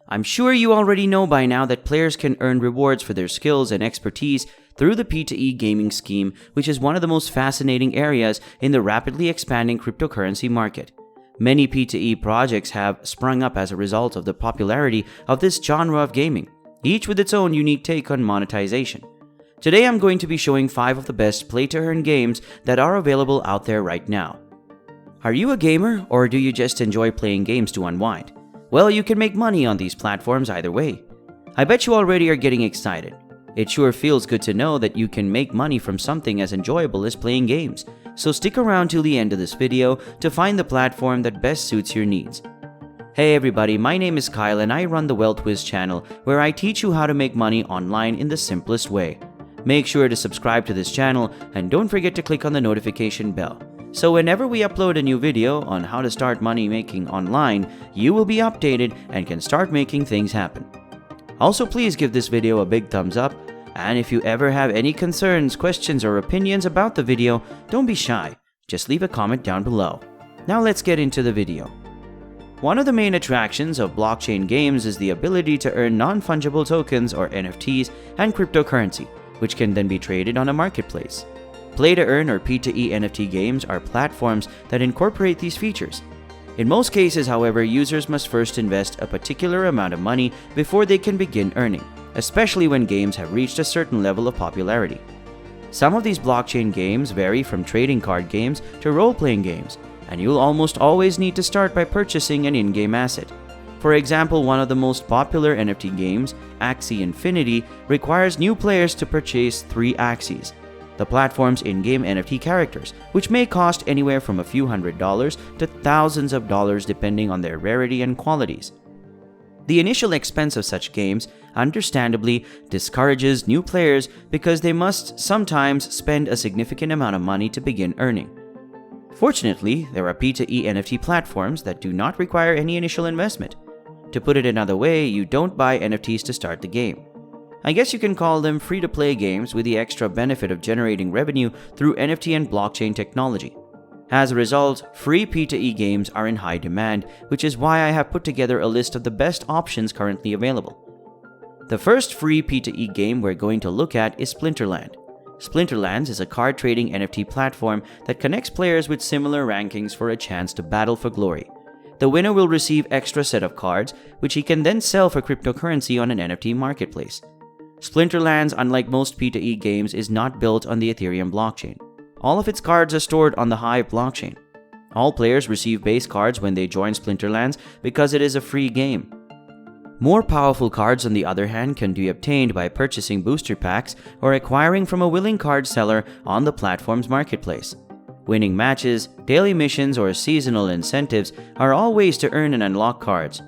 I'm sure you already know by now that players can earn rewards for their skills and expertise through the P2E gaming scheme, which is one of the most fascinating areas in the rapidly expanding cryptocurrency market. Many P2E projects have sprung up as a result of the popularity of this genre of gaming, each with its own unique take on monetization. Today I'm going to be showing 5 of the best play-to-earn games that are available out there right now. Are you a gamer, or do you just enjoy playing games to unwind? Well, you can make money on these platforms either way. I bet you already are getting excited. It sure feels good to know that you can make money from something as enjoyable as playing games, so stick around till the end of this video to find the platform that best suits your needs. Hey everybody, my name is Kyle and I run the WealthWiz channel, where I teach you how to make money online in the simplest way. Make sure to subscribe to this channel and don't forget to click on the notification bell, so whenever we upload a new video on how to start money making online, you will be updated and can start making things happen. Also, please give this video a big thumbs up, and if you ever have any concerns, questions, or opinions about the video, don't be shy, just leave a comment down below. Now let's get into the video. One of the main attractions of blockchain games is the ability to earn non-fungible tokens or NFTs and cryptocurrency, which can then be traded on a marketplace. Play-to-earn or P2E NFT games are platforms that incorporate these features. In most cases, however, users must first invest a particular amount of money before they can begin earning, especially when games have reached a certain level of popularity. Some of these blockchain games vary from trading card games to role-playing games, and you'll almost always need to start by purchasing an in-game asset. For example, one of the most popular NFT games, Axie Infinity, requires new players to purchase 3 Axies, the platform's in-game NFT characters, which may cost anywhere from a few $100s to thousands of dollars depending on their rarity and qualities. The initial expense of such games understandably discourages new players because they must sometimes spend a significant amount of money to begin earning. Fortunately, there are P2E NFT platforms that do not require any initial investment. To put it another way, you don't buy NFTs to start the game. I guess you can call them free-to-play games with the extra benefit of generating revenue through NFT and blockchain technology. As a result, free P2E games are in high demand, which is why I have put together a list of the best options currently available. The first free P2E game we're going to look at is Splinterlands. Splinterlands is a card trading NFT platform that connects players with similar rankings for a chance to battle for glory. The winner will receive extra set of cards, which he can then sell for cryptocurrency on an NFT marketplace. Splinterlands, unlike most P2E games, is not built on the Ethereum blockchain. All of its cards are stored on the Hive blockchain. All players receive base cards when they join Splinterlands because it is a free game. More powerful cards, on the other hand, can be obtained by purchasing booster packs or acquiring from a willing card seller on the platform's marketplace. Winning matches, daily missions, or seasonal incentives are all ways to earn and unlock cards.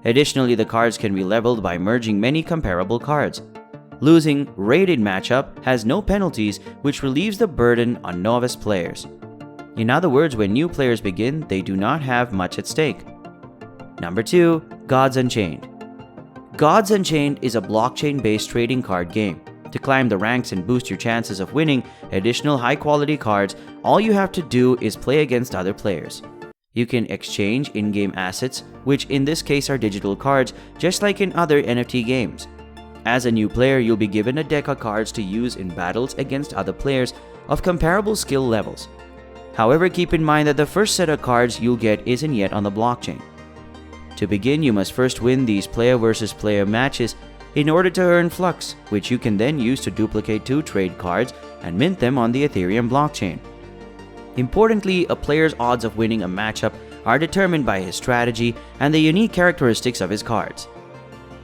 Additionally, the cards can be leveled by merging many comparable cards. Losing rated matchup has no penalties, which relieves the burden on novice players. In other words, when new players begin, they do not have much at stake. Number 2. Gods Unchained. Gods Unchained is a blockchain-based trading card game. To climb the ranks and boost your chances of winning additional high-quality cards, all you have to do is play against other players. You can exchange in-game assets, which in this case are digital cards, just like in other NFT games. As a new player, you'll be given a deck of cards to use in battles against other players of comparable skill levels. However, keep in mind that the first set of cards you'll get isn't yet on the blockchain. To begin, you must first win these player versus player matches in order to earn Flux, which you can then use to duplicate 2 trade cards and mint them on the Ethereum blockchain. Importantly, a player's odds of winning a matchup are determined by his strategy and the unique characteristics of his cards.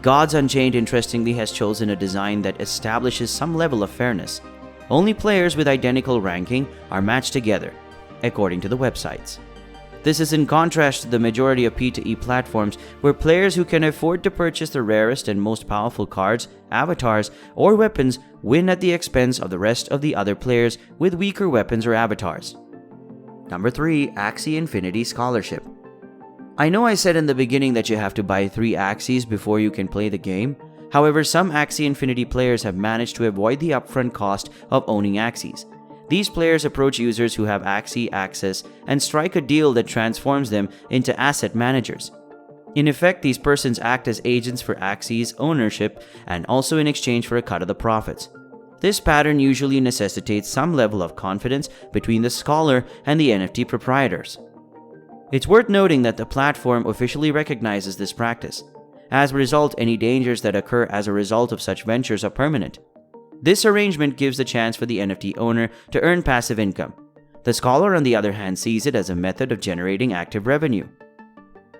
Gods Unchained, interestingly, has chosen a design that establishes some level of fairness. Only players with identical ranking are matched together, according to the websites. This is in contrast to the majority of P2E platforms, where players who can afford to purchase the rarest and most powerful cards, avatars, or weapons win at the expense of the rest of the other players with weaker weapons or avatars. Number 3. Axie Infinity Scholarship. I know I said in the beginning that you have to buy 3 Axies before you can play the game. However, some Axie Infinity players have managed to avoid the upfront cost of owning Axies. These players approach users who have Axie access and strike a deal that transforms them into asset managers. In effect, these persons act as agents for Axie's ownership and also in exchange for a cut of the profits. This pattern usually necessitates some level of confidence between the scholar and the NFT proprietors. It's worth noting that the platform officially recognizes this practice. As a result, any dangers that occur as a result of such ventures are permanent. This arrangement gives the chance for the NFT owner to earn passive income. The scholar, on the other hand, sees it as a method of generating active revenue.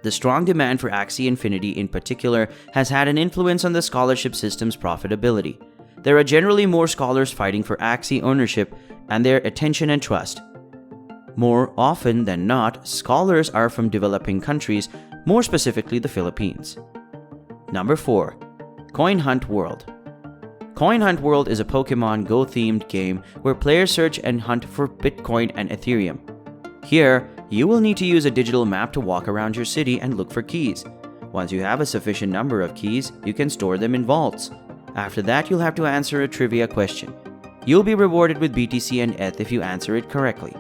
The strong demand for Axie Infinity in particular has had an influence on the scholarship system's profitability. There are generally more scholars fighting for Axie ownership and their attention and trust. More often than not, scholars are from developing countries, more specifically the Philippines. Number 4. Coinhunt World. Coinhunt World is a Pokemon Go themed game where players search and hunt for Bitcoin and Ethereum. Here, you will need to use a digital map to walk around your city and look for keys. Once you have a sufficient number of keys, you can store them in vaults. After that, you'll have to answer a trivia question. You'll be rewarded with BTC and ETH if you answer it correctly.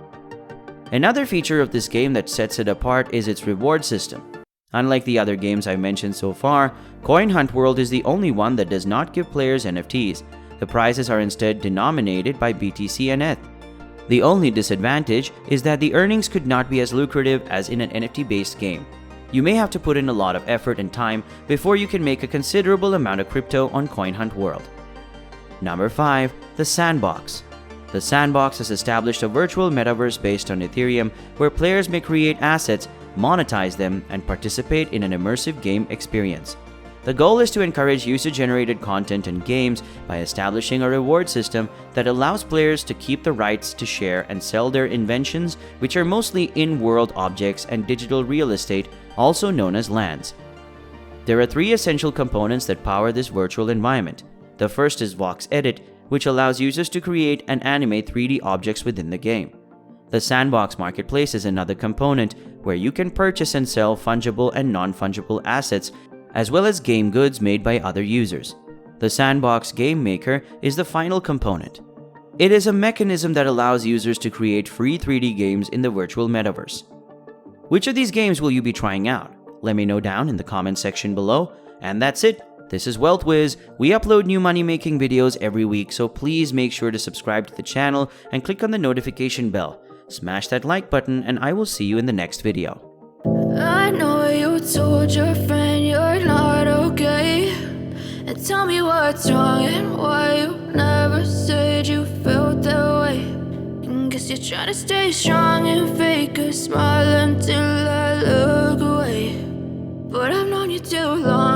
Another feature of this game that sets it apart is its reward system. Unlike the other games I mentioned so far, Coinhunt World is the only one that does not give players NFTs. The prizes are instead denominated by BTC and ETH. The only disadvantage is that the earnings could not be as lucrative as in an NFT-based game. You may have to put in a lot of effort and time before you can make a considerable amount of crypto on Coinhunt World. Number 5. The Sandbox. The Sandbox has established a virtual metaverse based on Ethereum where players may create assets, monetize them, and participate in an immersive game experience. The goal is to encourage user-generated content and games by establishing a reward system that allows players to keep the rights to share and sell their inventions, which are mostly in-world objects and digital real estate, also known as lands. There are 3 essential components that power this virtual environment. The first is Vox Edit, which allows users to create and animate 3D objects within the game. The Sandbox Marketplace is another component where you can purchase and sell fungible and non-fungible assets, as well as game goods made by other users. The Sandbox Game Maker is the final component. It is a mechanism that allows users to create free 3D games in the virtual metaverse. Which of these games will you be trying out? Let me know down in the comment section below. And that's it. This is WealthWiz. We upload new money-making videos every week, so please make sure to subscribe to the channel and click on the notification bell. Smash that like button, and I will see you in the next video. I know you told your friend you're not okay, and tell me what's wrong and why you never said you felt that way. And guess you're trying to stay strong and fake a smile until I look away. But I've known you too long.